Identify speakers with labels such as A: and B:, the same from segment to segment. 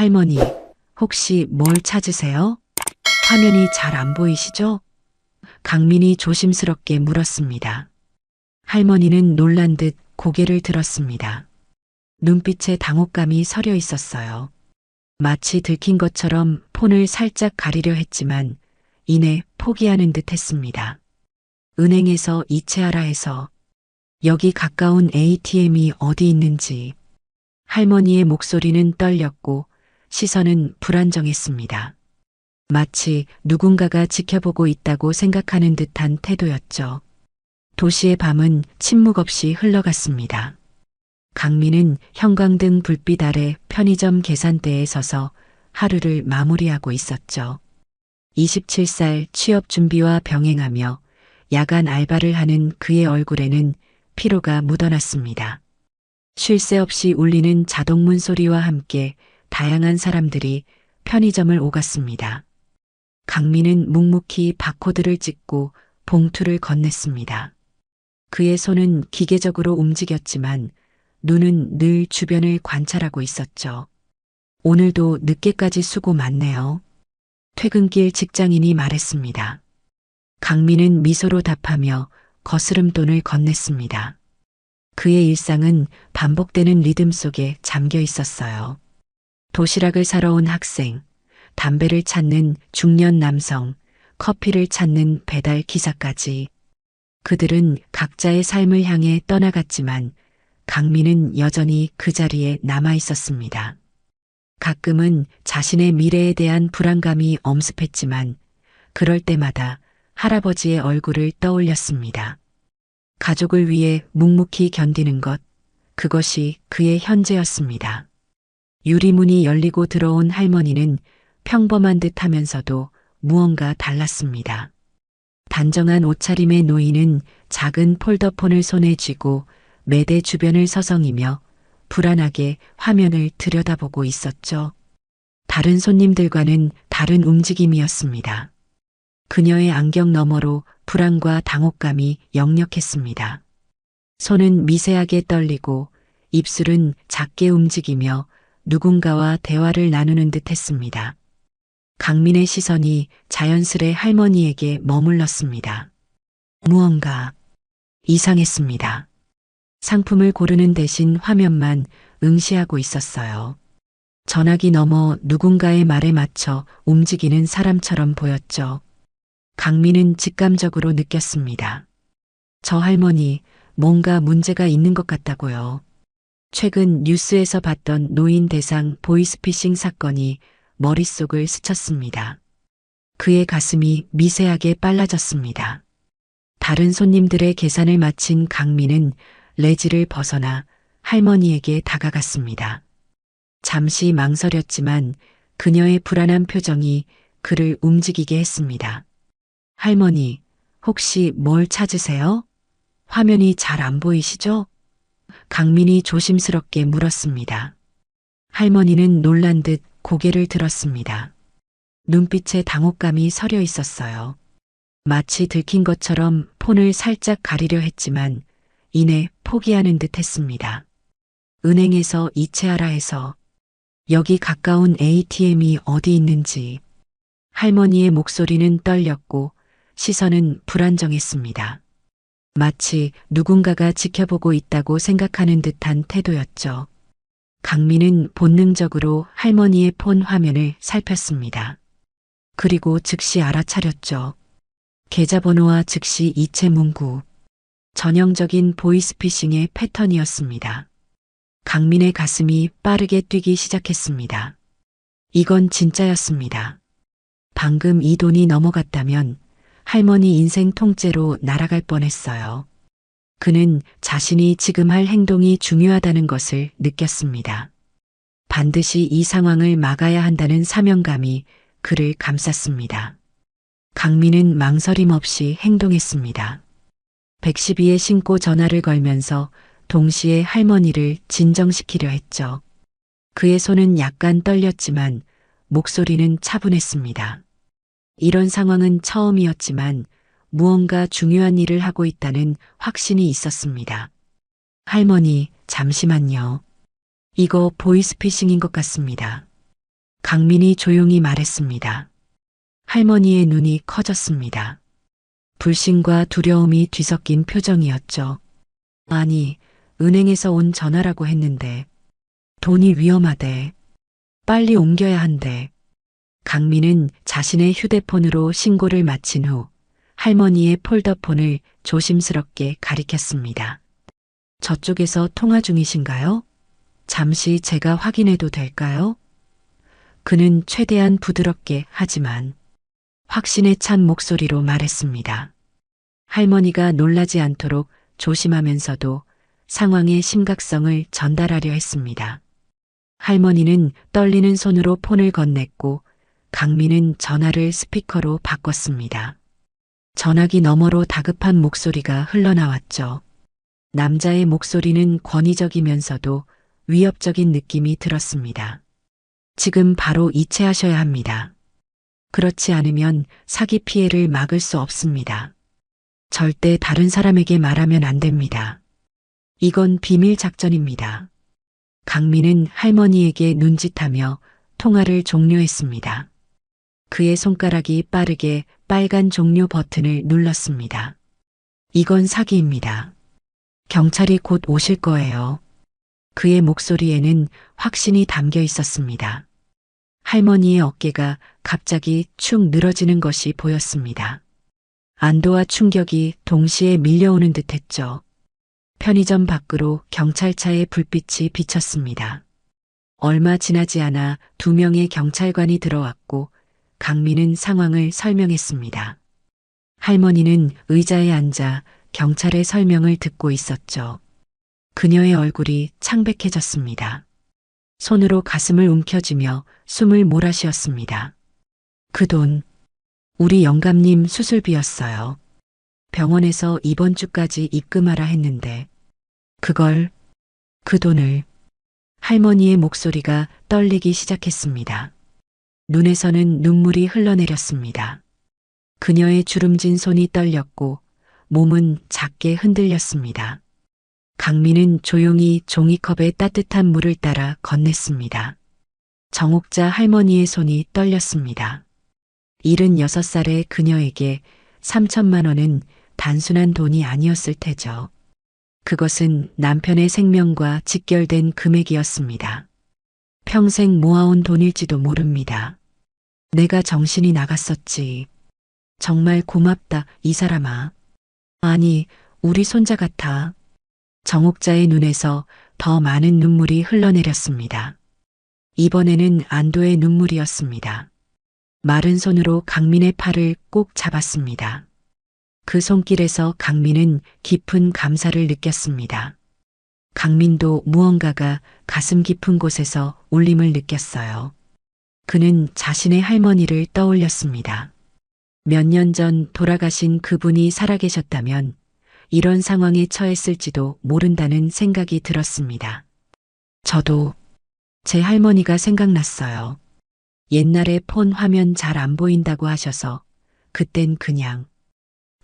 A: 할머니, 혹시 뭘 찾으세요? 화면이 잘 안 보이시죠? 강민이 조심스럽게 물었습니다. 할머니는 놀란 듯 고개를 들었습니다. 눈빛에 당혹감이 서려 있었어요. 마치 들킨 것처럼 폰을 살짝 가리려 했지만 이내 포기하는 듯 했습니다. 은행에서 이체하라 해서 여기 가까운 ATM이 어디 있는지. 할머니의 목소리는 떨렸고 시선은 불안정했습니다. 마치 누군가가 지켜보고 있다고 생각하는 듯한 태도였죠. 도시의 밤은 침묵 없이 흘러갔습니다. 강민은 형광등 불빛 아래 편의점 계산대에 서서 하루를 마무리하고 있었죠. 27살 취업 준비와 병행하며 야간 알바를 하는 그의 얼굴에는 피로가 묻어났습니다. 쉴 새 없이 울리는 자동문 소리와 함께 다양한 사람들이 편의점을 오갔습니다. 강민은 묵묵히 바코드를 찍고 봉투를 건넸습니다. 그의 손은 기계적으로 움직였지만 눈은 늘 주변을 관찰하고 있었죠. 오늘도 늦게까지 수고 많네요. 퇴근길 직장인이 말했습니다. 강민은 미소로 답하며 거스름돈을 건넸습니다. 그의 일상은 반복되는 리듬 속에 잠겨 있었어요. 도시락을 사러 온 학생, 담배를 찾는 중년 남성, 커피를 찾는 배달 기사까지. 그들은 각자의 삶을 향해 떠나갔지만 강민은 여전히 그 자리에 남아 있었습니다. 가끔은 자신의 미래에 대한 불안감이 엄습했지만 그럴 때마다 할아버지의 얼굴을 떠올렸습니다. 가족을 위해 묵묵히 견디는 것, 그것이 그의 현재였습니다. 유리문이 열리고 들어온 할머니는 평범한 듯 하면서도 무언가 달랐습니다. 단정한 옷차림의 노인은 작은 폴더폰을 손에 쥐고 매대 주변을 서성이며 불안하게 화면을 들여다보고 있었죠. 다른 손님들과는 다른 움직임이었습니다. 그녀의 안경 너머로 불안과 당혹감이 역력했습니다. 손은 미세하게 떨리고 입술은 작게 움직이며 누군가와 대화를 나누는 듯 했습니다. 강민의 시선이 자연스레 할머니에게 머물렀습니다. 무언가 이상했습니다. 상품을 고르는 대신 화면만 응시하고 있었어요. 전화기 너머 누군가의 말에 맞춰 움직이는 사람처럼 보였죠. 강민은 직감적으로 느꼈습니다. 저 할머니 뭔가 문제가 있는 것 같다고요. 최근 뉴스에서 봤던 노인 대상 보이스피싱 사건이 머릿속을 스쳤습니다. 그의 가슴이 미세하게 빨라졌습니다. 다른 손님들의 계산을 마친 강민은 레지를 벗어나 할머니에게 다가갔습니다. 잠시 망설였지만 그녀의 불안한 표정이 그를 움직이게 했습니다. 할머니, 혹시 뭘 찾으세요? 화면이 잘 안 보이시죠? 강민이 조심스럽게 물었습니다. 할머니는 놀란 듯 고개를 들었습니다. 눈빛에 당혹감이 서려 있었어요. 마치 들킨 것처럼 폰을 살짝 가리려 했지만 이내 포기하는 듯 했습니다. 은행에서 이체하라 해서 여기 가까운 ATM이 어디 있는지. 할머니의 목소리는 떨렸고 시선은 불안정했습니다. 마치 누군가가 지켜보고 있다고 생각하는 듯한 태도였죠. 강민은 본능적으로 할머니의 폰 화면을 살폈습니다. 그리고 즉시 알아차렸죠. 계좌번호와 즉시 이체 문구. 전형적인 보이스피싱의 패턴이었습니다. 강민의 가슴이 빠르게 뛰기 시작했습니다. 이건 진짜였습니다. 방금 이 돈이 넘어갔다면 할머니 인생 통째로 날아갈 뻔했어요. 그는 자신이 지금 할 행동이 중요하다는 것을 느꼈습니다. 반드시 이 상황을 막아야 한다는 사명감이 그를 감쌌습니다. 강민은 망설임 없이 행동했습니다. 112에 신고 전화를 걸면서 동시에 할머니를 진정시키려 했죠. 그의 손은 약간 떨렸지만 목소리는 차분했습니다. 이런 상황은 처음이었지만 무언가 중요한 일을 하고 있다는 확신이 있었습니다. 할머니, 잠시만요. 이거 보이스피싱인 것 같습니다. 강민이 조용히 말했습니다. 할머니의 눈이 커졌습니다. 불신과 두려움이 뒤섞인 표정이었죠. 아니, 은행에서 온 전화라고 했는데 돈이 위험하대. 빨리 옮겨야 한대. 강민은 자신의 휴대폰으로 신고를 마친 후 할머니의 폴더폰을 조심스럽게 가리켰습니다. 저쪽에서 통화 중이신가요? 잠시 제가 확인해도 될까요? 그는 최대한 부드럽게 하지만 확신에 찬 목소리로 말했습니다. 할머니가 놀라지 않도록 조심하면서도 상황의 심각성을 전달하려 했습니다. 할머니는 떨리는 손으로 폰을 건넸고 강민은 전화를 스피커로 바꿨습니다. 전화기 너머로 다급한 목소리가 흘러나왔죠. 남자의 목소리는 권위적이면서도 위협적인 느낌이 들었습니다. 지금 바로 이체하셔야 합니다. 그렇지 않으면 사기 피해를 막을 수 없습니다. 절대 다른 사람에게 말하면 안 됩니다. 이건 비밀 작전입니다. 강민은 할머니에게 눈짓하며 통화를 종료했습니다. 그의 손가락이 빠르게 빨간 종료 버튼을 눌렀습니다. 이건 사기입니다. 경찰이 곧 오실 거예요. 그의 목소리에는 확신이 담겨 있었습니다. 할머니의 어깨가 갑자기 축 늘어지는 것이 보였습니다. 안도와 충격이 동시에 밀려오는 듯했죠. 편의점 밖으로 경찰차의 불빛이 비쳤습니다. 얼마 지나지 않아 2명의 경찰관이 들어왔고 강민은 상황을 설명했습니다. 할머니는 의자에 앉아 경찰의 설명을 듣고 있었죠. 그녀의 얼굴이 창백해졌습니다. 손으로 가슴을 움켜쥐며 숨을 몰아쉬었습니다. 그 돈, 우리 영감님 수술비였어요. 병원에서 이번 주까지 입금하라 했는데 그 돈을 할머니의 목소리가 떨리기 시작했습니다. 눈에서는 눈물이 흘러내렸습니다. 그녀의 주름진 손이 떨렸고 몸은 작게 흔들렸습니다. 강민은 조용히 종이컵에 따뜻한 물을 따라 건넸습니다. 정옥자 할머니의 손이 떨렸습니다. 76살의 그녀에게 3천만 원은 단순한 돈이 아니었을 테죠. 그것은 남편의 생명과 직결된 금액이었습니다. 평생 모아온 돈일지도 모릅니다. 내가 정신이 나갔었지. 정말 고맙다, 이 사람아. 아니, 우리 손자 같아. 정옥자의 눈에서 더 많은 눈물이 흘러내렸습니다. 이번에는 안도의 눈물이었습니다. 마른 손으로 강민의 팔을 꼭 잡았습니다. 그 손길에서 강민은 깊은 감사를 느꼈습니다. 강민도 무언가가 가슴 깊은 곳에서 울림을 느꼈어요. 그는 자신의 할머니를 떠올렸습니다. 몇 년 전 돌아가신 그분이 살아계셨다면 이런 상황에 처했을지도 모른다는 생각이 들었습니다. 저도 제 할머니가 생각났어요. 옛날에 폰 화면 잘 안 보인다고 하셔서 그땐 그냥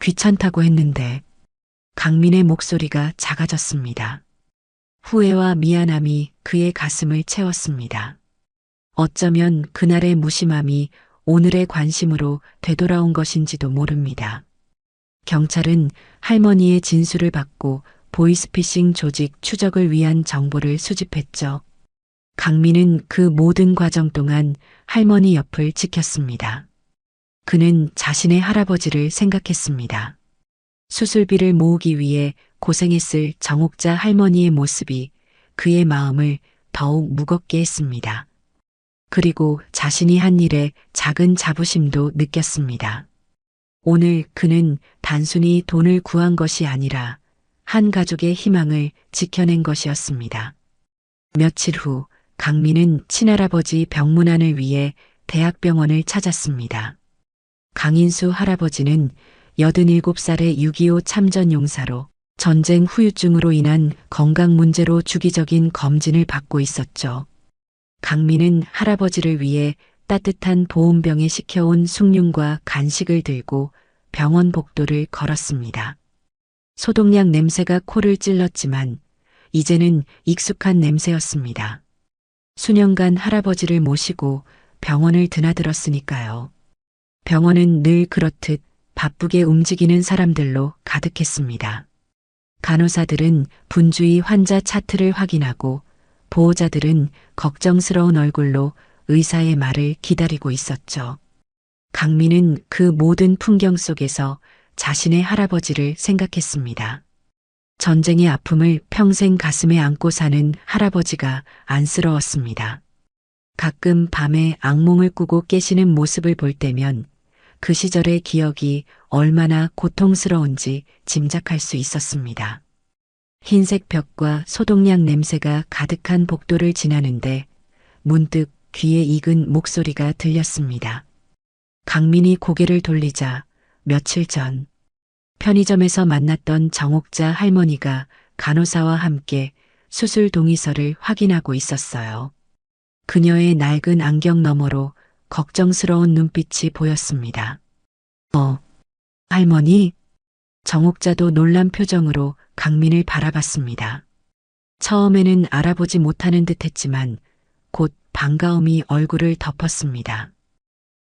A: 귀찮다고 했는데 강민의 목소리가 작아졌습니다. 후회와 미안함이 그의 가슴을 채웠습니다. 어쩌면 그날의 무심함이 오늘의 관심으로 되돌아온 것인지도 모릅니다. 경찰은 할머니의 진술을 받고 보이스피싱 조직 추적을 위한 정보를 수집했죠. 강민은 그 모든 과정 동안 할머니 옆을 지켰습니다. 그는 자신의 할아버지를 생각했습니다. 수술비를 모으기 위해 고생했을 정옥자 할머니의 모습이 그의 마음을 더욱 무겁게 했습니다. 그리고 자신이 한 일에 작은 자부심도 느꼈습니다. 오늘 그는 단순히 돈을 구한 것이 아니라 한 가족의 희망을 지켜낸 것이었습니다. 며칠 후 강민은 친할아버지 병문안을 위해 대학병원을 찾았습니다. 강인수 할아버지는 87살의 6.25 참전용사로 전쟁 후유증으로 인한 건강 문제로 주기적인 검진을 받고 있었죠. 강민은 할아버지를 위해 따뜻한 보온병에 식혀온 숭늉과 간식을 들고 병원 복도를 걸었습니다. 소독약 냄새가 코를 찔렀지만 이제는 익숙한 냄새였습니다. 수년간 할아버지를 모시고 병원을 드나들었으니까요. 병원은 늘 그렇듯 바쁘게 움직이는 사람들로 가득했습니다. 간호사들은 분주히 환자 차트를 확인하고 보호자들은 걱정스러운 얼굴로 의사의 말을 기다리고 있었죠. 강민은 그 모든 풍경 속에서 자신의 할아버지를 생각했습니다. 전쟁의 아픔을 평생 가슴에 안고 사는 할아버지가 안쓰러웠습니다. 가끔 밤에 악몽을 꾸고 깨시는 모습을 볼 때면 그 시절의 기억이 얼마나 고통스러운지 짐작할 수 있었습니다. 흰색 벽과 소독약 냄새가 가득한 복도를 지나는데 문득 귀에 익은 목소리가 들렸습니다. 강민이 고개를 돌리자 며칠 전 편의점에서 만났던 정옥자 할머니가 간호사와 함께 수술 동의서를 확인하고 있었어요. 그녀의 낡은 안경 너머로 걱정스러운 눈빛이 보였습니다. 할머니? 정옥자도 놀란 표정으로 강민을 바라봤습니다. 처음에는 알아보지 못하는 듯 했지만 곧 반가움이 얼굴을 덮었습니다.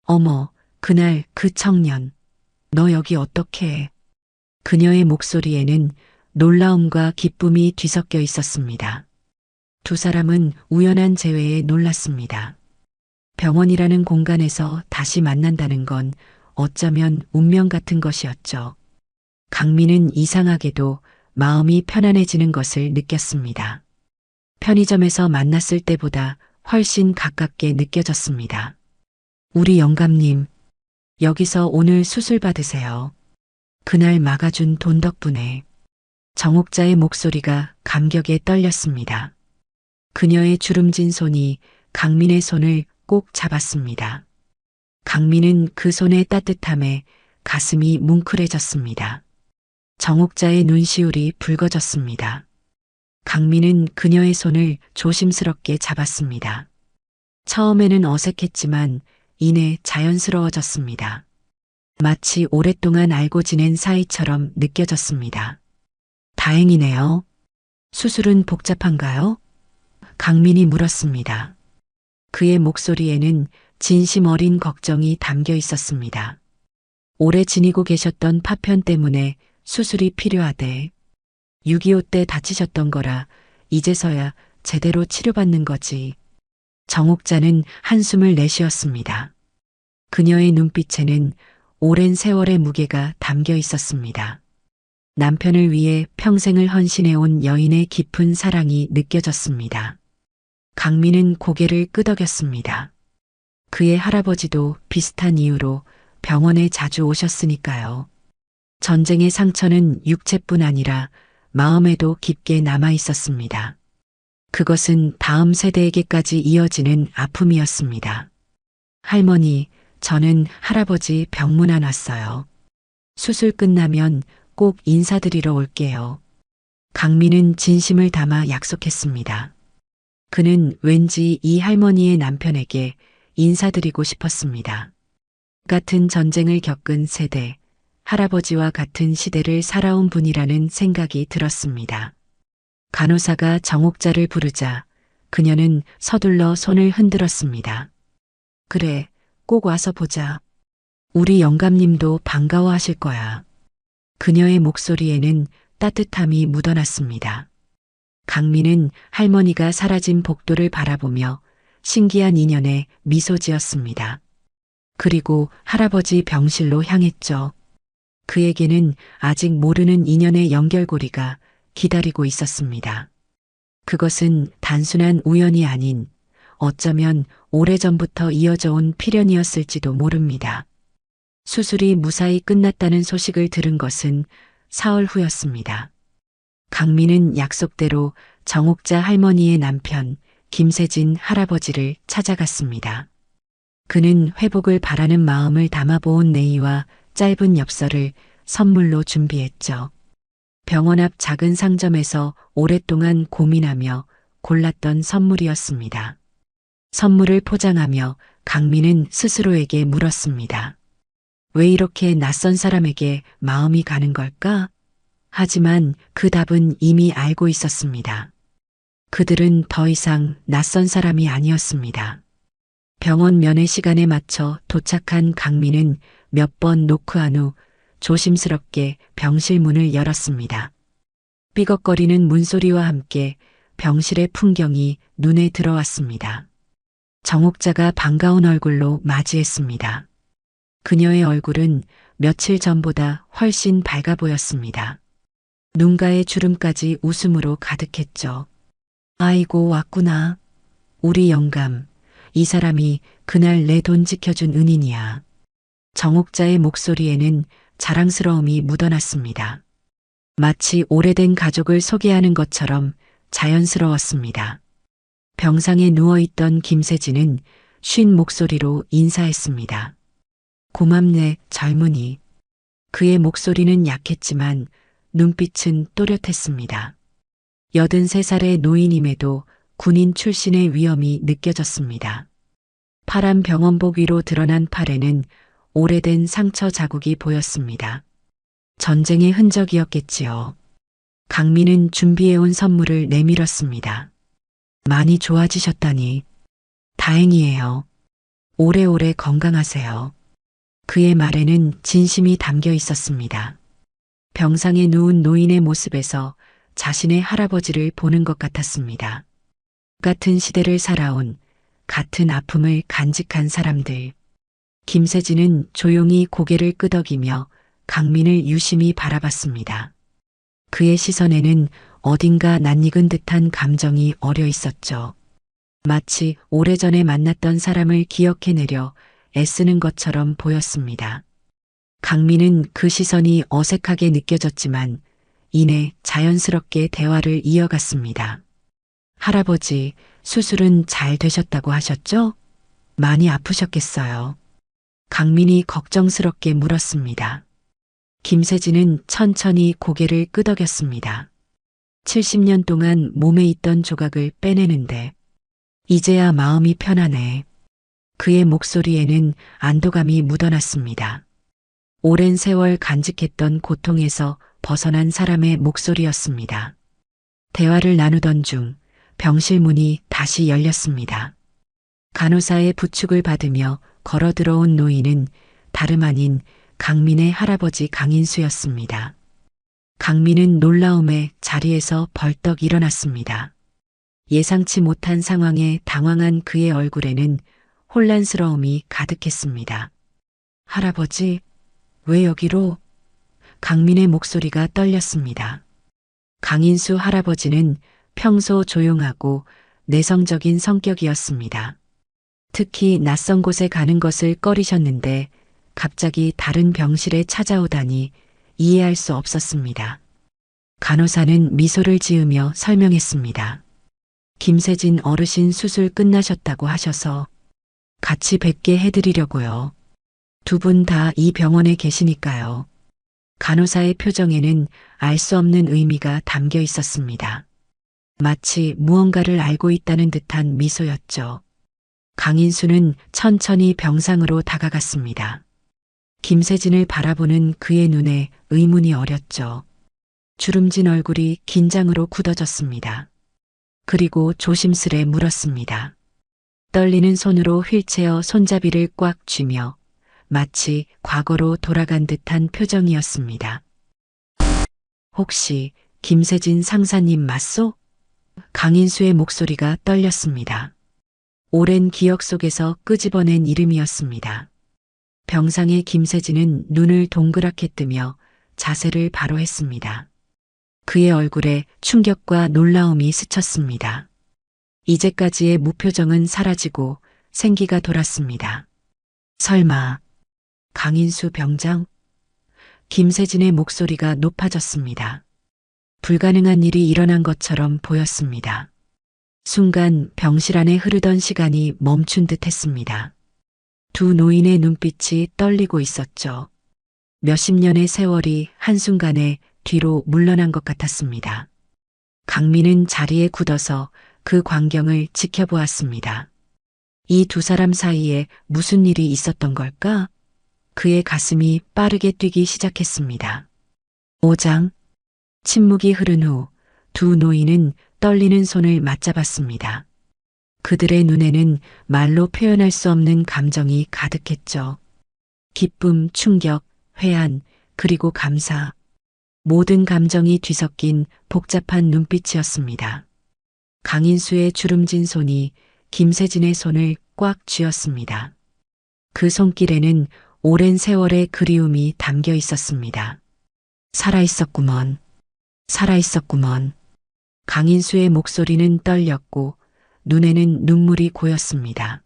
A: 어머, 그날 그 청년. 너 여기 어떻게 해? 그녀의 목소리에는 놀라움과 기쁨이 뒤섞여 있었습니다. 두 사람은 우연한 재회에 놀랐습니다. 병원이라는 공간에서 다시 만난다는 건 어쩌면 운명 같은 것이었죠. 강민은 이상하게도 마음이 편안해지는 것을 느꼈습니다. 편의점에서 만났을 때보다 훨씬 가깝게 느껴졌습니다. 우리 영감님, 여기서 오늘 수술 받으세요. 그날 막아준 돈 덕분에. 정옥자의 목소리가 감격에 떨렸습니다. 그녀의 주름진 손이 강민의 손을 꼭 잡았습니다. 강민은 그 손의 따뜻함에 가슴이 뭉클해졌습니다. 정옥자의 눈시울이 붉어졌습니다. 강민은 그녀의 손을 조심스럽게 잡았습니다. 처음에는 어색했지만 이내 자연스러워졌습니다. 마치 오랫동안 알고 지낸 사이처럼 느껴졌습니다. 다행이네요. 수술은 복잡한가요? 강민이 물었습니다. 그의 목소리에는 진심 어린 걱정이 담겨 있었습니다. 오래 지니고 계셨던 파편 때문에 수술이 필요하대. 6.25 때 다치셨던 거라 이제서야 제대로 치료받는 거지. 정옥자는 한숨을 내쉬었습니다. 그녀의 눈빛에는 오랜 세월의 무게가 담겨 있었습니다. 남편을 위해 평생을 헌신해온 여인의 깊은 사랑이 느껴졌습니다. 강민은 고개를 끄덕였습니다. 그의 할아버지도 비슷한 이유로 병원에 자주 오셨으니까요. 전쟁의 상처는 육체뿐 아니라 마음에도 깊게 남아 있었습니다. 그것은 다음 세대에게까지 이어지는 아픔이었습니다. 할머니, 저는 할아버지 병문안 왔어요. 수술 끝나면 꼭 인사드리러 올게요. 강민은 진심을 담아 약속했습니다. 그는 왠지 이 할머니의 남편에게 인사드리고 싶었습니다. 같은 전쟁을 겪은 세대, 할아버지와 같은 시대를 살아온 분이라는 생각이 들었습니다. 간호사가 정옥자를 부르자 그녀는 서둘러 손을 흔들었습니다. 그래, 꼭 와서 보자. 우리 영감님도 반가워하실 거야. 그녀의 목소리에는 따뜻함이 묻어났습니다. 강민은 할머니가 사라진 복도를 바라보며 신기한 인연에 미소 지었습니다. 그리고 할아버지 병실로 향했죠. 그에게는 아직 모르는 인연의 연결고리가 기다리고 있었습니다. 그것은 단순한 우연이 아닌 어쩌면 오래전부터 이어져 온 필연이었을지도 모릅니다. 수술이 무사히 끝났다는 소식을 들은 것은 사흘 후였습니다. 강민은 약속대로 정옥자 할머니의 남편 김세진 할아버지를 찾아갔습니다. 그는 회복을 바라는 마음을 담아보온 네이와 짧은 엽서를 선물로 준비했죠. 병원 앞 작은 상점에서 오랫동안 고민하며 골랐던 선물이었습니다. 선물을 포장하며 강민은 스스로에게 물었습니다. 왜 이렇게 낯선 사람에게 마음이 가는 걸까? 하지만 그 답은 이미 알고 있었습니다. 그들은 더 이상 낯선 사람이 아니었습니다. 병원 면회 시간에 맞춰 도착한 강민은 몇 번 노크한 후 조심스럽게 병실 문을 열었습니다. 삐걱거리는 문소리와 함께 병실의 풍경이 눈에 들어왔습니다. 정옥자가 반가운 얼굴로 맞이했습니다. 그녀의 얼굴은 며칠 전보다 훨씬 밝아 보였습니다. 눈가의 주름까지 웃음으로 가득했죠. 아이고 왔구나. 우리 영감. 이 사람이 그날 내 돈 지켜준 은인이야. 정옥자의 목소리에는 자랑스러움이 묻어났습니다. 마치 오래된 가족을 소개하는 것처럼 자연스러웠습니다. 병상에 누워있던 김세진은 쉰 목소리로 인사했습니다. 고맙네, 젊은이. 그의 목소리는 약했지만 눈빛은 또렷했습니다. 83살의 노인임에도 군인 출신의 위엄이 느껴졌습니다. 파란 병원복 위로 드러난 팔에는 오래된 상처 자국이 보였습니다. 전쟁의 흔적이었겠지요. 강민은 준비해온 선물을 내밀었습니다. 많이 좋아지셨다니. 다행이에요. 오래오래 건강하세요. 그의 말에는 진심이 담겨 있었습니다. 병상에 누운 노인의 모습에서 자신의 할아버지를 보는 것 같았습니다. 같은 시대를 살아온, 같은 아픔을 간직한 사람들. 김세진은 조용히 고개를 끄덕이며 강민을 유심히 바라봤습니다. 그의 시선에는 어딘가 낯익은 듯한 감정이 어려 있었죠. 마치 오래전에 만났던 사람을 기억해내려 애쓰는 것처럼 보였습니다. 강민은 그 시선이 어색하게 느껴졌지만 이내 자연스럽게 대화를 이어갔습니다. 할아버지, 수술은 잘 되셨다고 하셨죠? 많이 아프셨겠어요. 강민이 걱정스럽게 물었습니다. 김세진은 천천히 고개를 끄덕였습니다. 70년 동안 몸에 있던 조각을 빼내는데 이제야 마음이 편하네. 그의 목소리에는 안도감이 묻어났습니다. 오랜 세월 간직했던 고통에서 벗어난 사람의 목소리였습니다. 대화를 나누던 중 병실 문이 다시 열렸습니다. 간호사의 부축을 받으며 걸어 들어온 노인은 다름 아닌 강민의 할아버지 강인수였습니다. 강민은 놀라움에 자리에서 벌떡 일어났습니다. 예상치 못한 상황에 당황한 그의 얼굴에는 혼란스러움이 가득했습니다. 할아버지, 왜 여기로? 강민의 목소리가 떨렸습니다. 강인수 할아버지는 평소 조용하고 내성적인 성격이었습니다. 특히 낯선 곳에 가는 것을 꺼리셨는데 갑자기 다른 병실에 찾아오다니 이해할 수 없었습니다. 간호사는 미소를 지으며 설명했습니다. 김세진 어르신 수술 끝나셨다고 하셔서 같이 뵙게 해드리려고요. 두 분 다 이 병원에 계시니까요. 간호사의 표정에는 알 수 없는 의미가 담겨 있었습니다. 마치 무언가를 알고 있다는 듯한 미소였죠. 강인수는 천천히 병상으로 다가갔습니다. 김세진을 바라보는 그의 눈에 의문이 어렸죠. 주름진 얼굴이 긴장으로 굳어졌습니다. 그리고 조심스레 물었습니다. 떨리는 손으로 휠체어 손잡이를 꽉 쥐며 마치 과거로 돌아간 듯한 표정이었습니다. 혹시 김세진 상사님 맞소? 강인수의 목소리가 떨렸습니다. 오랜 기억 속에서 끄집어낸 이름이었습니다. 병상의 김세진은 눈을 동그랗게 뜨며 자세를 바로 했습니다. 그의 얼굴에 충격과 놀라움이 스쳤습니다. 이제까지의 무표정은 사라지고 생기가 돌았습니다. 설마 강인수 병장? 김세진의 목소리가 높아졌습니다. 불가능한 일이 일어난 것처럼 보였습니다. 순간 병실 안에 흐르던 시간이 멈춘 듯 했습니다. 두 노인의 눈빛이 떨리고 있었죠. 몇십 년의 세월이 한순간에 뒤로 물러난 것 같았습니다. 강민은 자리에 굳어서 그 광경을 지켜보았습니다. 이 두 사람 사이에 무슨 일이 있었던 걸까? 그의 가슴이 빠르게 뛰기 시작했습니다. 5장. 침묵이 흐른 후 두 노인은 떨리는 손을 맞잡았습니다. 그들의 눈에는 말로 표현할 수 없는 감정이 가득했죠. 기쁨, 충격, 회한, 그리고 감사. 모든 감정이 뒤섞인 복잡한 눈빛이었습니다. 강인수의 주름진 손이 김세진의 손을 꽉 쥐었습니다. 그 손길에는 오랜 세월의 그리움이 담겨 있었습니다. 살아있었구먼. 살아있었구먼. 강인수의 목소리는 떨렸고 눈에는 눈물이 고였습니다.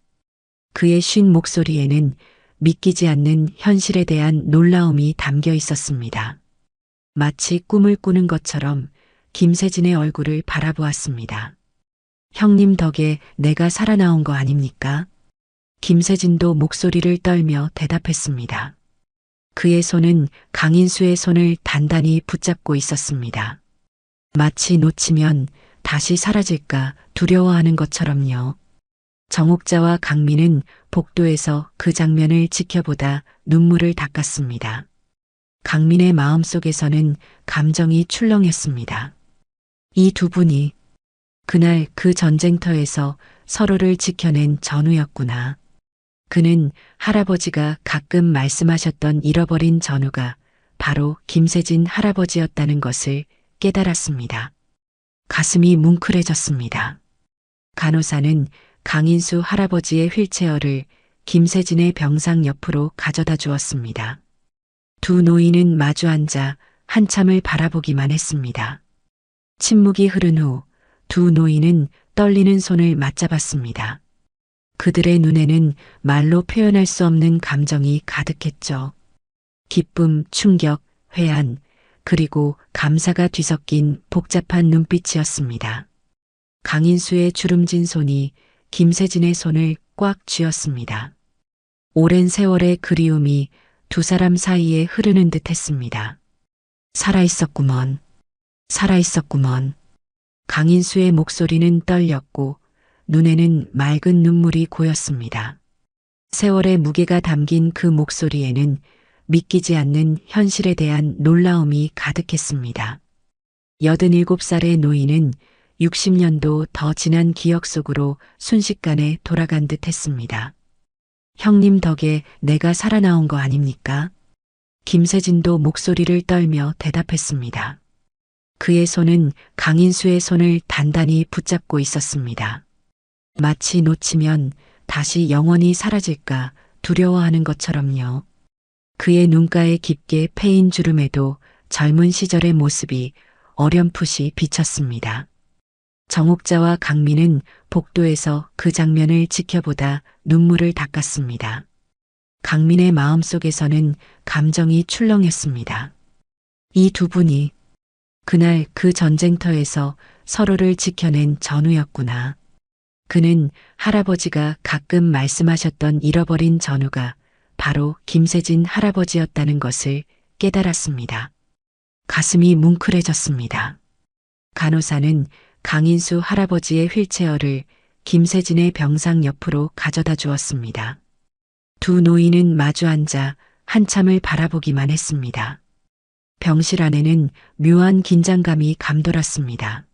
A: 그의 쉰 목소리에는 믿기지 않는 현실에 대한 놀라움이 담겨 있었습니다. 마치 꿈을 꾸는 것처럼 김세진의 얼굴을 바라보았습니다. 형님 덕에 내가 살아나온 거 아닙니까? 김세진도 목소리를 떨며 대답했습니다. 그의 손은 강인수의 손을 단단히 붙잡고 있었습니다. 마치 놓치면 다시 사라질까 두려워하는 것처럼요. 정옥자와 강민은 복도에서 그 장면을 지켜보다 눈물을 닦았습니다. 강민의 마음속에서는 감정이 출렁했습니다. 이 두 분이 그날 그 전쟁터에서 서로를 지켜낸 전우였구나. 그는 할아버지가 가끔 말씀하셨던 잃어버린 전우가 바로 김세진 할아버지였다는 것을 깨달았습니다. 가슴이 뭉클해졌습니다. 간호사는 강인수 할아버지의 휠체어를 김세진의 병상 옆으로 가져다 주었습니다. 두 노인은 마주 앉아 한참을 바라보기만 했습니다. 침묵이 흐른 후 두 노인은 떨리는 손을 맞잡았습니다. 그들의 눈에는 말로 표현할 수 없는 감정이 가득했죠. 기쁨, 충격, 회한, 그리고 감사가 뒤섞인 복잡한 눈빛이었습니다. 강인수의 주름진 손이 김세진의 손을 꽉 쥐었습니다. 오랜 세월의 그리움이 두 사람 사이에 흐르는 듯 했습니다. 살아있었구먼. 살아있었구먼. 강인수의 목소리는 떨렸고 눈에는 맑은 눈물이 고였습니다. 세월의 무게가 담긴 그 목소리에는 믿기지 않는 현실에 대한 놀라움이 가득했습니다. 87살의 노인은 60년도 더 지난 기억 속으로 순식간에 돌아간 듯 했습니다. 형님 덕에 내가 살아나온 거 아닙니까? 김세진도 목소리를 떨며 대답했습니다. 그의 손은 강인수의 손을 단단히 붙잡고 있었습니다. 마치 놓치면 다시 영원히 사라질까 두려워하는 것처럼요. 그의 눈가에 깊게 패인 주름에도 젊은 시절의 모습이 어렴풋이 비쳤습니다. 정옥자와 강민은 복도에서 그 장면을 지켜보다 눈물을 닦았습니다. 강민의 마음속에서는 감정이 출렁했습니다. 이 두 분이 그날 그 전쟁터에서 서로를 지켜낸 전우였구나. 그는 할아버지가 가끔 말씀하셨던 잃어버린 전우가 바로 김세진 할아버지였다는 것을 깨달았습니다. 가슴이 뭉클해졌습니다. 간호사는 강인수 할아버지의 휠체어를 김세진의 병상 옆으로 가져다 주었습니다. 두 노인은 마주 앉아 한참을 바라보기만 했습니다. 병실 안에는 묘한 긴장감이 감돌았습니다.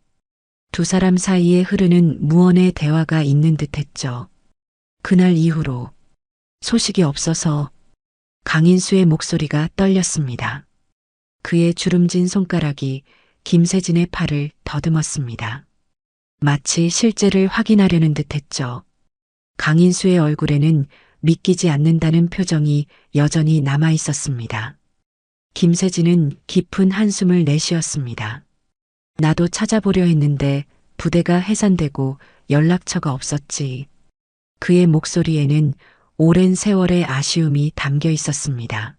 A: 두 사람 사이에 흐르는 무언의 대화가 있는 듯했죠. 그날 이후로 소식이 없어서 강인수의 목소리가 떨렸습니다. 그의 주름진 손가락이 김세진의 팔을 더듬었습니다. 마치 실제를 확인하려는 듯했죠. 강인수의 얼굴에는 믿기지 않는다는 표정이 여전히 남아 있었습니다. 김세진은 깊은 한숨을 내쉬었습니다. 나도 찾아보려 했는데 부대가 해산되고 연락처가 없었지. 그의 목소리에는 오랜 세월의 아쉬움이 담겨 있었습니다.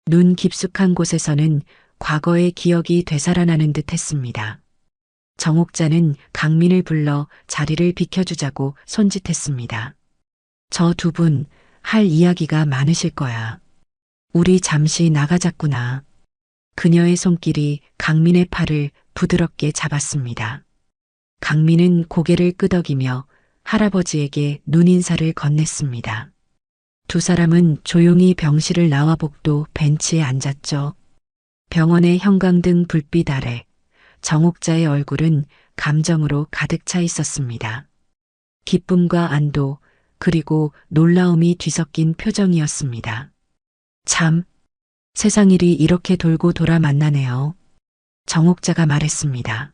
A: 눈 깊숙한 곳에서는 과거의 기억이 되살아나는 듯 했습니다. 정옥자는 강민을 불러 자리를 비켜주자고 손짓했습니다. 저 두 분 할 이야기가 많으실 거야. 우리 잠시 나가자꾸나. 그녀의 손길이 강민의 팔을 부드럽게 잡았습니다. 강민은 고개를 끄덕이며 할아버지에게 눈인사를 건넸습니다. 두 사람은 조용히 병실을 나와 복도 벤치에 앉았죠. 병원의 형광등 불빛 아래 정옥자의 얼굴은 감정으로 가득 차 있었습니다. 기쁨과 안도, 그리고 놀라움이 뒤섞인 표정이었습니다. 참, 세상 일이 이렇게 돌고 돌아 만나네요. 정옥자가 말했습니다.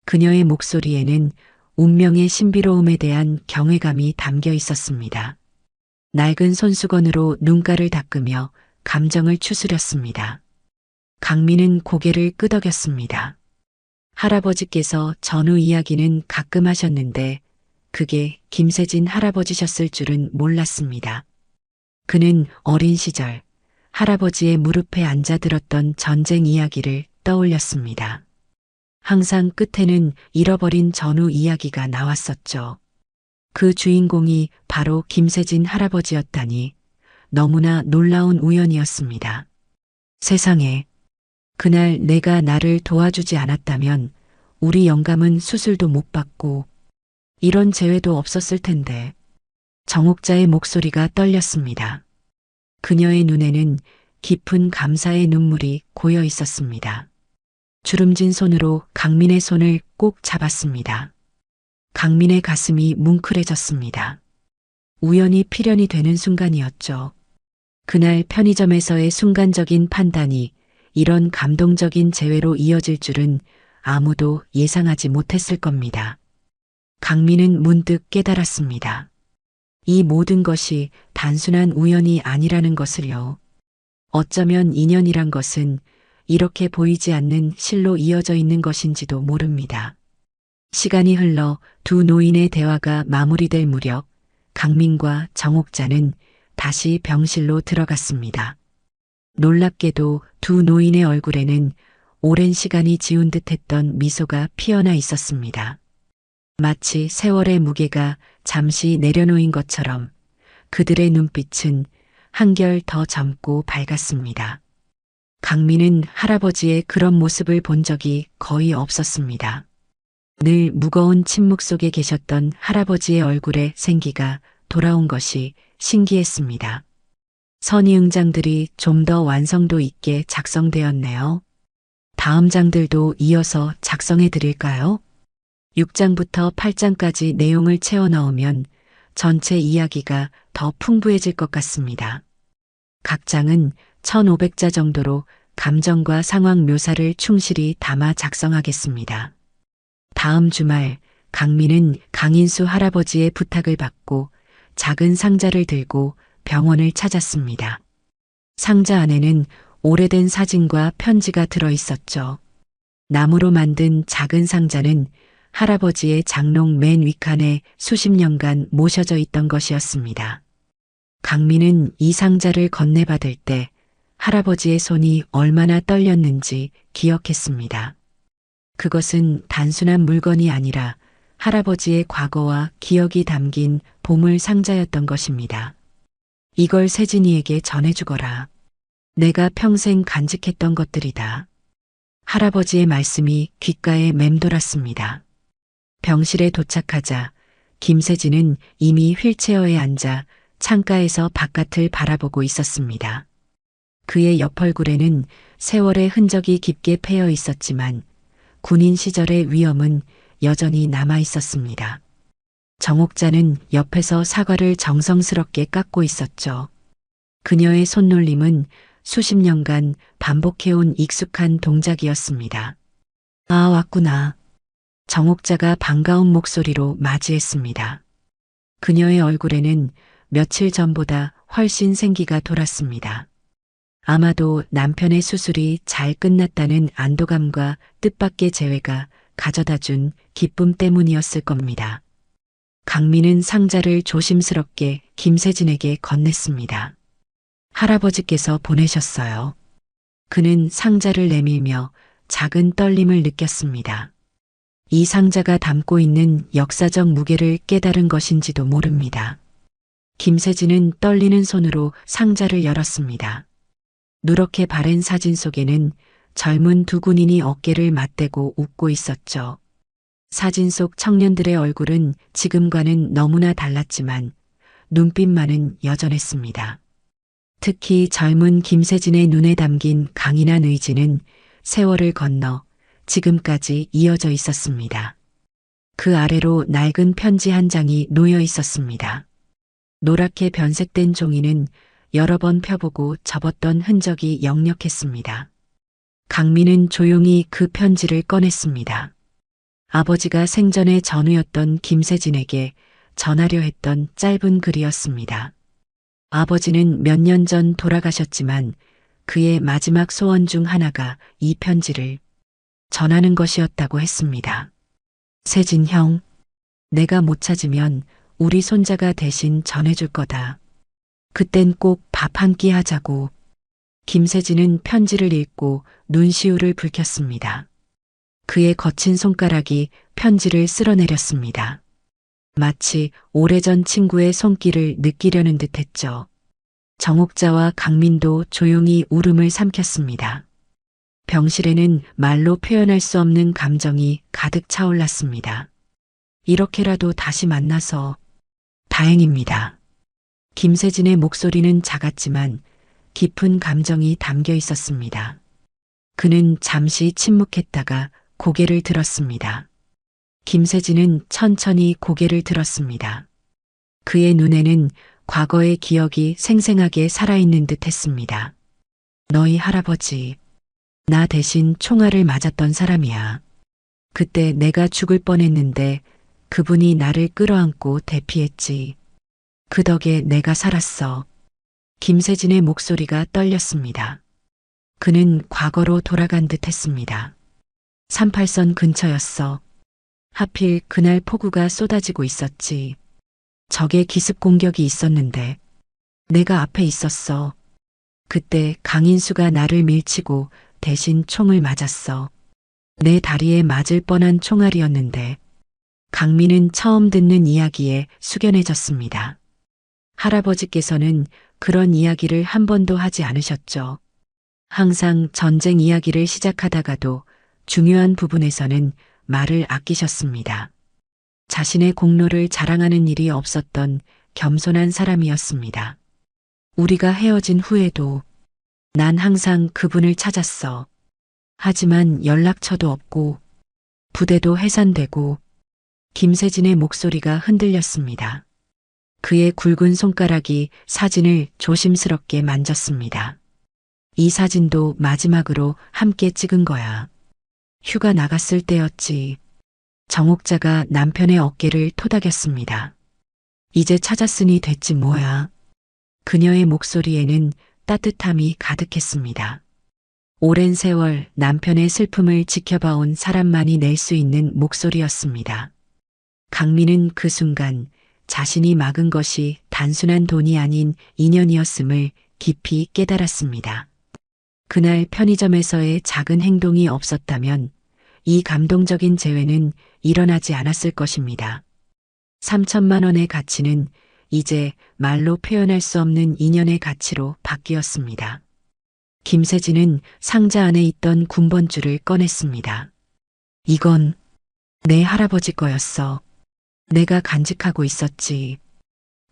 A: 그녀의 목소리에는 운명의 신비로움에 대한 경외감이 담겨 있었습니다. 낡은 손수건으로 눈가를 닦으며 감정을 추스렸습니다. 강민은 고개를 끄덕였습니다. 할아버지께서 전후 이야기는 가끔 하셨는데 그게 김세진 할아버지셨을 줄은 몰랐습니다. 그는 어린 시절 할아버지의 무릎에 앉아 들었던 전쟁 이야기를 떠올렸습니다. 항상 끝에는 잃어버린 전후 이야기가 나왔었죠. 그 주인공이 바로 김세진 할아버지였다니 너무나 놀라운 우연이었습니다. 세상에, 그날 내가 나를 도와주지 않았다면 우리 영감은 수술도 못 받고 이런 재회도 없었을 텐데. 정옥자의 목소리가 떨렸습니다. 그녀의 눈에는 깊은 감사의 눈물이 고여 있었습니다. 주름진 손으로 강민의 손을 꼭 잡았습니다. 강민의 가슴이 뭉클해졌습니다. 우연히 필연이 되는 순간이었죠. 그날 편의점에서의 순간적인 판단이 이런 감동적인 재회로 이어질 줄은 아무도 예상하지 못했을 겁니다. 강민은 문득 깨달았습니다. 이 모든 것이 단순한 우연이 아니라는 것을요. 어쩌면 인연이란 것은 이렇게 보이지 않는 실로 이어져 있는 것인지도 모릅니다. 시간이 흘러 두 노인의 대화가 마무리될 무렵 강민과 정옥자는 다시 병실로 들어갔습니다. 놀랍게도 두 노인의 얼굴에는 오랜 시간이 지운 듯했던 미소가 피어나 있었습니다. 마치 세월의 무게가 잠시 내려놓인 것처럼 그들의 눈빛은 한결 더 젊고 밝았습니다. 강민은 할아버지의 그런 모습을 본 적이 거의 없었습니다. 늘 무거운 침묵 속에 계셨던 할아버지의 얼굴에 생기가 돌아온 것이 신기했습니다. 선의응장들이 좀 더 완성도 있게 작성되었네요. 다음 장들도 이어서 작성해 드릴까요? 6장부터 8장까지 내용을 채워 넣으면 전체 이야기가 더 풍부해질 것 같습니다. 각 장은 1500자 정도로 감정과 상황 묘사를 충실히 담아 작성하겠습니다. 다음 주말 강민은 강인수 할아버지의 부탁을 받고 작은 상자를 들고 병원을 찾았습니다. 상자 안에는 오래된 사진과 편지가 들어 있었죠. 나무로 만든 작은 상자는 할아버지의 장롱 맨 윗칸에 수십 년간 모셔져 있던 것이었습니다. 강민은 이 상자를 건네받을 때 할아버지의 손이 얼마나 떨렸는지 기억했습니다. 그것은 단순한 물건이 아니라 할아버지의 과거와 기억이 담긴 보물 상자였던 것입니다. 이걸 세진이에게 전해주거라. 내가 평생 간직했던 것들이다. 할아버지의 말씀이 귓가에 맴돌았습니다. 병실에 도착하자 김세진은 이미 휠체어에 앉아 창가에서 바깥을 바라보고 있었습니다. 그의 옆 얼굴에는 세월의 흔적이 깊게 패여 있었지만 군인 시절의 위엄은 여전히 남아 있었습니다. 정옥자는 옆에서 사과를 정성스럽게 깎고 있었죠. 그녀의 손놀림은 수십 년간 반복해온 익숙한 동작이었습니다. 아, 왔구나. 정옥자가 반가운 목소리로 맞이했습니다. 그녀의 얼굴에는 며칠 전보다 훨씬 생기가 돌았습니다. 아마도 남편의 수술이 잘 끝났다는 안도감과 뜻밖의 재회가 가져다준 기쁨 때문이었을 겁니다. 강민은 상자를 조심스럽게 김세진에게 건넸습니다. 할아버지께서 보내셨어요. 그는 상자를 내밀며 작은 떨림을 느꼈습니다. 이 상자가 담고 있는 역사적 무게를 깨달은 것인지도 모릅니다. 김세진은 떨리는 손으로 상자를 열었습니다. 누렇게 바랜 사진 속에는 젊은 두 군인이 어깨를 맞대고 웃고 있었죠. 사진 속 청년들의 얼굴은 지금과는 너무나 달랐지만 눈빛만은 여전했습니다. 특히 젊은 김세진의 눈에 담긴 강인한 의지는 세월을 건너 지금까지 이어져 있었습니다. 그 아래로 낡은 편지 한 장이 놓여 있었습니다. 노랗게 변색된 종이는 여러 번 펴보고 접었던 흔적이 역력했습니다. 강민은 조용히 그 편지를 꺼냈습니다. 아버지가 생전에 전우였던 김세진에게 전하려 했던 짧은 글이었습니다. 아버지는 몇 년 전 돌아가셨지만 그의 마지막 소원 중 하나가 이 편지를 전하는 것이었다고 했습니다. 세진 형, 내가 못 찾으면 우리 손자가 대신 전해줄 거다. 그땐 꼭 밥 한 끼 하자고. 김세진은 편지를 읽고 눈시울을 붉혔습니다. 그의 거친 손가락이 편지를 쓸어내렸습니다. 마치 오래전 친구의 손길을 느끼려는 듯 했죠. 정옥자와 강민도 조용히 울음을 삼켰습니다. 병실에는 말로 표현할 수 없는 감정이 가득 차올랐습니다. 이렇게라도 다시 만나서 다행입니다. 김세진의 목소리는 작았지만 깊은 감정이 담겨 있었습니다. 그는 잠시 침묵했다가 고개를 들었습니다. 김세진은 천천히 고개를 들었습니다. 그의 눈에는 과거의 기억이 생생하게 살아있는 듯 했습니다. 너희 할아버지, 나 대신 총알을 맞았던 사람이야. 그때 내가 죽을 뻔했는데 그분이 나를 끌어안고 대피했지. 그 덕에 내가 살았어. 김세진의 목소리가 떨렸습니다. 그는 과거로 돌아간 듯 했습니다. 38선 근처였어. 하필 그날 폭우가 쏟아지고 있었지. 적의 기습 공격이 있었는데 내가 앞에 있었어. 그때 강인수가 나를 밀치고 대신 총을 맞았어. 내 다리에 맞을 뻔한 총알이었는데 강민은 처음 듣는 이야기에 숙연해졌습니다. 할아버지께서는 그런 이야기를 한 번도 하지 않으셨죠. 항상 전쟁 이야기를 시작하다가도 중요한 부분에서는 말을 아끼셨습니다. 자신의 공로를 자랑하는 일이 없었던 겸손한 사람이었습니다. 우리가 헤어진 후에도 난 항상 그분을 찾았어. 하지만 연락처도 없고 부대도 해산되고. 김세진의 목소리가 흔들렸습니다. 그의 굵은 손가락이 사진을 조심스럽게 만졌습니다. 이 사진도 마지막으로 함께 찍은 거야. 휴가 나갔을 때였지. 정옥자가 남편의 어깨를 토닥였습니다. 이제 찾았으니 됐지 뭐야. 그녀의 목소리에는 따뜻함이 가득했습니다. 오랜 세월 남편의 슬픔을 지켜봐온 사람만이 낼 수 있는 목소리였습니다. 강민은 그 순간 자신이 막은 것이 단순한 돈이 아닌 인연이었음을 깊이 깨달았습니다. 그날 편의점에서의 작은 행동이 없었다면 이 감동적인 재회는 일어나지 않았을 것입니다. 3천만 원의 가치는 이제 말로 표현할 수 없는 인연의 가치로 바뀌었습니다. 김세진은 상자 안에 있던 군번줄을 꺼냈습니다. 이건 내 할아버지 거였어. 내가 간직하고 있었지.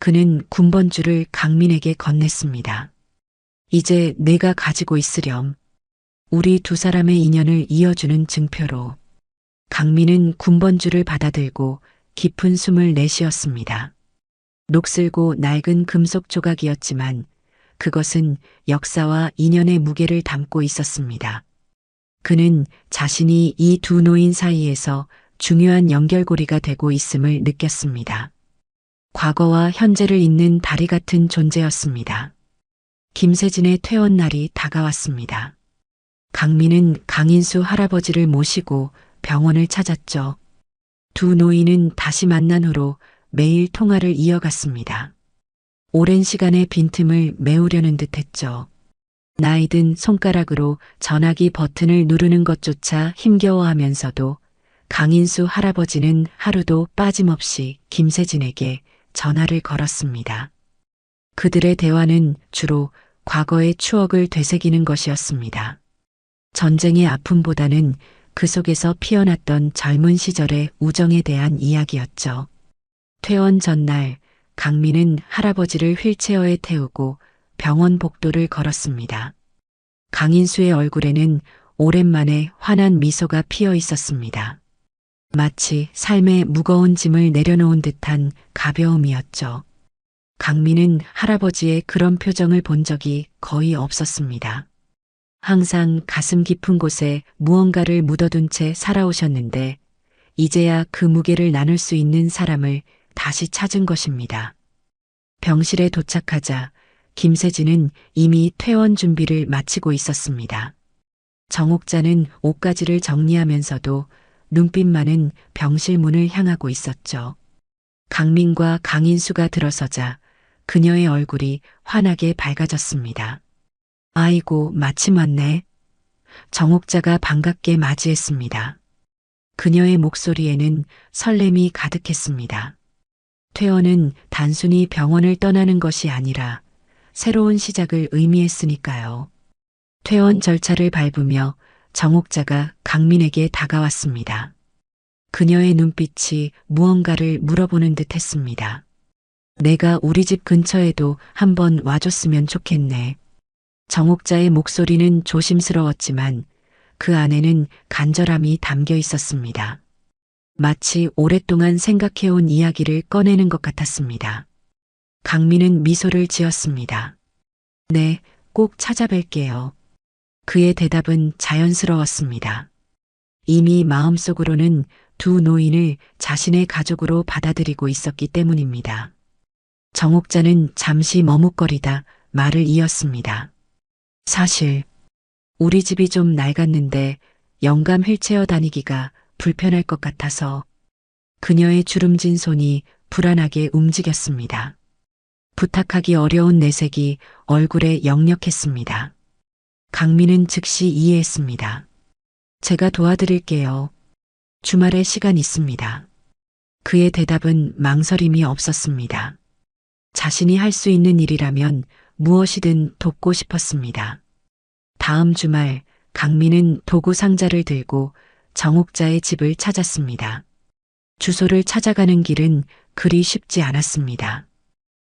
A: 그는 군번줄을 강민에게 건넸습니다. 이제 내가 가지고 있으렴. 우리 두 사람의 인연을 이어주는 증표로. 강민은 군번줄을 받아들고 깊은 숨을 내쉬었습니다. 녹슬고 낡은 금속 조각이었지만 그것은 역사와 인연의 무게를 담고 있었습니다. 그는 자신이 이 두 노인 사이에서 중요한 연결고리가 되고 있음을 느꼈습니다. 과거와 현재를 잇는 다리 같은 존재였습니다. 김세진의 퇴원 날이 다가왔습니다. 강민은 강인수 할아버지를 모시고 병원을 찾았죠. 두 노인은 다시 만난 후로 매일 통화를 이어갔습니다. 오랜 시간의 빈틈을 메우려는 듯 했죠. 나이든 손가락으로 전화기 버튼을 누르는 것조차 힘겨워하면서도 강인수 할아버지는 하루도 빠짐없이 김세진에게 전화를 걸었습니다. 그들의 대화는 주로 과거의 추억을 되새기는 것이었습니다. 전쟁의 아픔보다는 그 속에서 피어났던 젊은 시절의 우정에 대한 이야기였죠. 퇴원 전날 강민은 할아버지를 휠체어에 태우고 병원 복도를 걸었습니다. 강인수의 얼굴에는 오랜만에 환한 미소가 피어 있었습니다. 마치 삶의 무거운 짐을 내려놓은 듯한 가벼움이었죠. 강민은 할아버지의 그런 표정을 본 적이 거의 없었습니다. 항상 가슴 깊은 곳에 무언가를 묻어둔 채 살아오셨는데 이제야 그 무게를 나눌 수 있는 사람을 다시 찾은 것입니다. 병실에 도착하자 김세진은 이미 퇴원 준비를 마치고 있었습니다. 정옥자는 옷가지를 정리하면서도 눈빛만은 병실 문을 향하고 있었죠. 강민과 강인수가 들어서자 그녀의 얼굴이 환하게 밝아졌습니다. 아이고, 마침 왔네. 정옥자가 반갑게 맞이했습니다. 그녀의 목소리에는 설렘이 가득했습니다. 퇴원은 단순히 병원을 떠나는 것이 아니라 새로운 시작을 의미했으니까요. 퇴원 절차를 밟으며 정옥자가 강민에게 다가왔습니다. 그녀의 눈빛이 무언가를 물어보는 듯 했습니다. 내가 우리 집 근처에도 한번 와줬으면 좋겠네. 정옥자의 목소리는 조심스러웠지만 그 안에는 간절함이 담겨 있었습니다. 마치 오랫동안 생각해온 이야기를 꺼내는 것 같았습니다. 강민은 미소를 지었습니다. 네, 꼭 찾아뵐게요. 그의 대답은 자연스러웠습니다. 이미 마음속으로는 두 노인을 자신의 가족으로 받아들이고 있었기 때문입니다. 정옥자는 잠시 머뭇거리다 말을 이었습니다. 사실 우리 집이 좀 낡았는데 영감 휠체어 다니기가 불편할 것 같아서. 그녀의 주름진 손이 불안하게 움직였습니다. 부탁하기 어려운 내색이 얼굴에 역력했습니다. 강민은 즉시 이해했습니다. 제가 도와드릴게요. 주말에 시간 있습니다. 그의 대답은 망설임이 없었습니다. 자신이 할 수 있는 일이라면 무엇이든 돕고 싶었습니다. 다음 주말 강민은 도구 상자를 들고 정옥자의 집을 찾았습니다. 주소를 찾아가는 길은 그리 쉽지 않았습니다.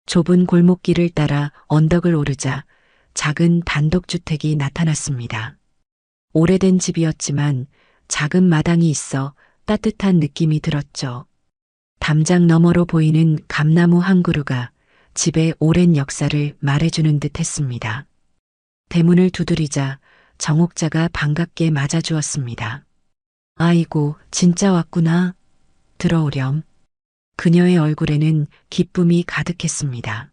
A: 좁은 골목길을 따라 언덕을 오르자 작은 단독주택이 나타났습니다. 오래된 집이었지만 작은 마당이 있어 따뜻한 느낌이 들었죠. 담장 너머로 보이는 감나무 한 그루가 집의 오랜 역사를 말해주는 듯 했습니다. 대문을 두드리자 정옥자가 반갑게 맞아주었습니다. 아이고, 진짜 왔구나. 들어오렴. 그녀의 얼굴에는 기쁨이 가득했습니다.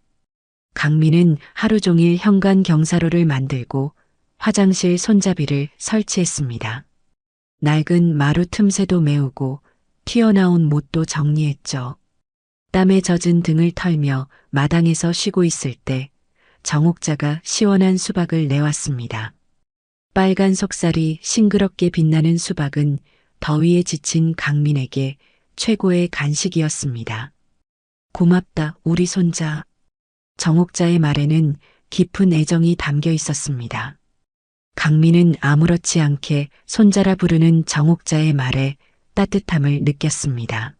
A: 강민은 하루 종일 현관 경사로를 만들고 화장실 손잡이를 설치했습니다. 낡은 마루 틈새도 메우고 튀어나온 못도 정리했죠. 땀에 젖은 등을 털며 마당에서 쉬고 있을 때 정옥자가 시원한 수박을 내왔습니다. 빨간 속살이 싱그럽게 빛나는 수박은 더위에 지친 강민에게 최고의 간식이었습니다. 고맙다, 우리 손자. 정옥자의 말에는 깊은 애정이 담겨 있었습니다. 강민은 아무렇지 않게 손자라 부르는 정옥자의 말에 따뜻함을 느꼈습니다.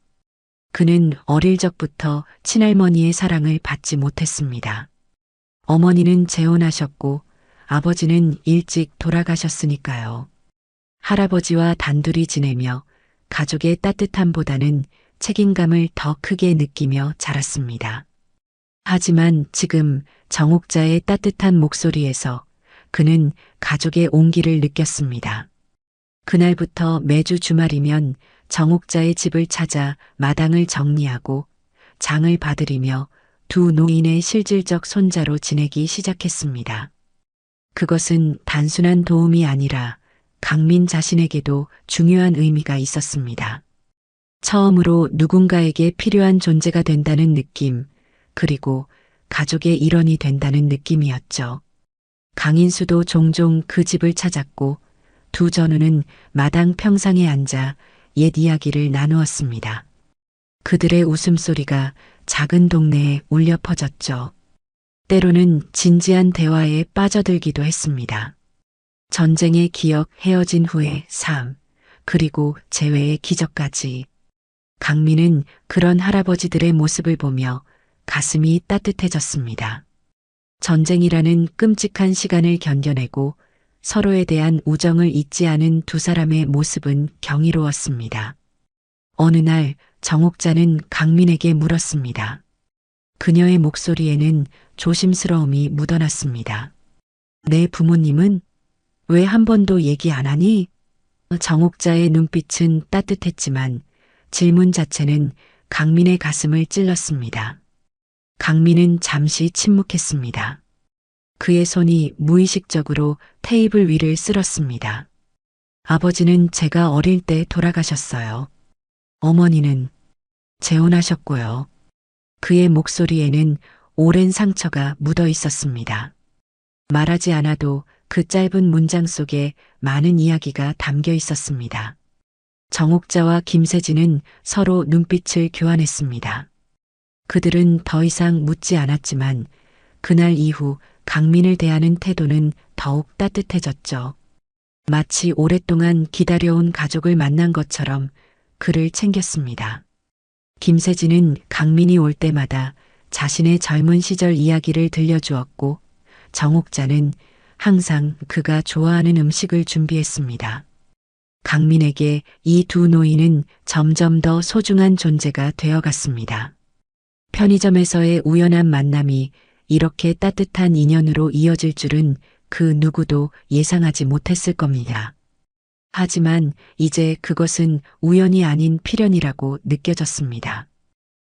A: 그는 어릴 적부터 친할머니의 사랑을 받지 못했습니다. 어머니는 재혼하셨고 아버지는 일찍 돌아가셨으니까요. 할아버지와 단둘이 지내며 가족의 따뜻함보다는 책임감을 더 크게 느끼며 자랐습니다. 하지만 지금 정옥자의 따뜻한 목소리에서 그는 가족의 온기를 느꼈습니다. 그날부터 매주 주말이면 정옥자의 집을 찾아 마당을 정리하고 장을 봐드리며 두 노인의 실질적 손자로 지내기 시작했습니다. 그것은 단순한 도움이 아니라 강민 자신에게도 중요한 의미가 있었습니다. 처음으로 누군가에게 필요한 존재가 된다는 느낌, 그리고 가족의 일원이 된다는 느낌이었죠. 강인수도 종종 그 집을 찾았고 두 전우는 마당 평상에 앉아 옛 이야기를 나누었습니다. 그들의 웃음소리가 작은 동네에 울려 퍼졌죠. 때로는 진지한 대화에 빠져들기도 했습니다. 전쟁의 기억, 헤어진 후의 삶, 그리고 재회의 기적까지. 강민은 그런 할아버지들의 모습을 보며 가슴이 따뜻해졌습니다. 전쟁이라는 끔찍한 시간을 견뎌내고 서로에 대한 우정을 잊지 않은 두 사람의 모습은 경이로웠습니다. 어느 날 정옥자는 강민에게 물었습니다. 그녀의 목소리에는 조심스러움이 묻어났습니다. 내 부모님은 왜 한 번도 얘기 안 하니? 정옥자의 눈빛은 따뜻했지만 질문 자체는 강민의 가슴을 찔렀습니다. 강민은 잠시 침묵했습니다. 그의 손이 무의식적으로 테이블 위를 쓸었습니다. 아버지는 제가 어릴 때 돌아가셨어요. 어머니는 재혼하셨고요. 그의 목소리에는 오랜 상처가 묻어 있었습니다. 말하지 않아도 그 짧은 문장 속에 많은 이야기가 담겨 있었습니다. 정옥자와 김세진은 서로 눈빛을 교환했습니다. 그들은 더 이상 묻지 않았지만 그날 이후 강민을 대하는 태도는 더욱 따뜻해졌죠. 마치 오랫동안 기다려온 가족을 만난 것처럼 그를 챙겼습니다. 김세진은 강민이 올 때마다 자신의 젊은 시절 이야기를 들려주었고 정옥자는 항상 그가 좋아하는 음식을 준비했습니다. 강민에게 이 두 노인은 점점 더 소중한 존재가 되어갔습니다. 편의점에서의 우연한 만남이 이렇게 따뜻한 인연으로 이어질 줄은 그 누구도 예상하지 못했을 겁니다. 하지만 이제 그것은 우연이 아닌 필연이라고 느껴졌습니다.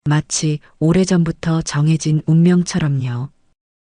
A: 마치 오래전부터 정해진 운명처럼요.